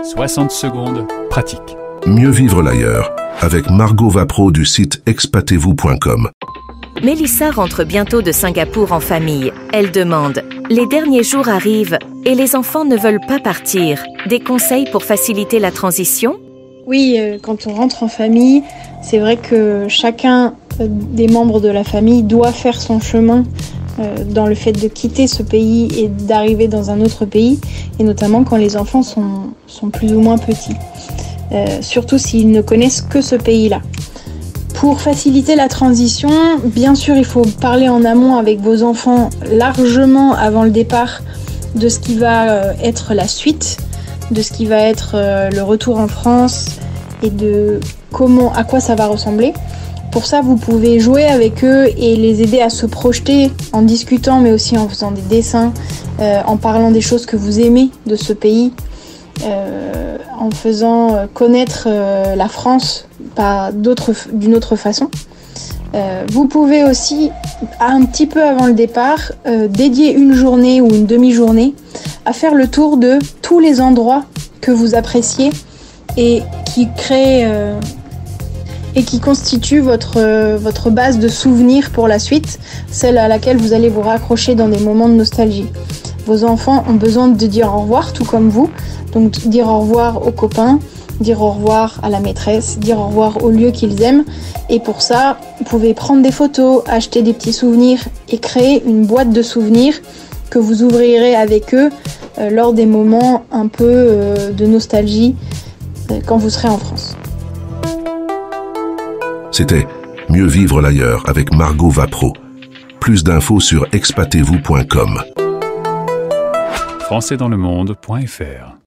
60 secondes, pratique. Mieux vivre l'ailleurs, avec Margot Vapro du site expatez-vous.com. Mélissa rentre bientôt de Singapour en famille. Elle demande « Les derniers jours arrivent et les enfants ne veulent pas partir. Des conseils pour faciliter la transition ?» Oui, quand on rentre en famille, c'est vrai que chacun des membres de la famille doit faire son chemin dans le fait de quitter ce pays et d'arriver dans un autre pays, et notamment quand les enfants sont plus ou moins petits, surtout s'ils ne connaissent que ce pays-là. Pour faciliter la transition, bien sûr, il faut parler en amont avec vos enfants largement avant le départ de ce qui va être la suite, de ce qui va être le retour en France et de à quoi ça va ressembler. Pour ça, vous pouvez jouer avec eux et les aider à se projeter en discutant, mais aussi en faisant des dessins, en parlant des choses que vous aimez de ce pays, en faisant connaître la France d'une autre façon. Vous pouvez aussi, un petit peu avant le départ, dédier une journée ou une demi-journée à faire le tour de tous les endroits que vous appréciez et qui créent et qui constituent votre base de souvenirs pour la suite, celle à laquelle vous allez vous raccrocher dans des moments de nostalgie. Vos enfants ont besoin de dire au revoir, tout comme vous, donc dire au revoir aux copains, dire au revoir à la maîtresse, dire au revoir au lieu qu'ils aiment. Et pour ça, vous pouvez prendre des photos, acheter des petits souvenirs et créer une boîte de souvenirs que vous ouvrirez avec eux lors des moments un peu de nostalgie quand vous serez en France. C'était Mieux vivre l'ailleurs avec Margot Vapro. Plus d'infos sur expatez-vous.com. Françaisdanslemonde.fr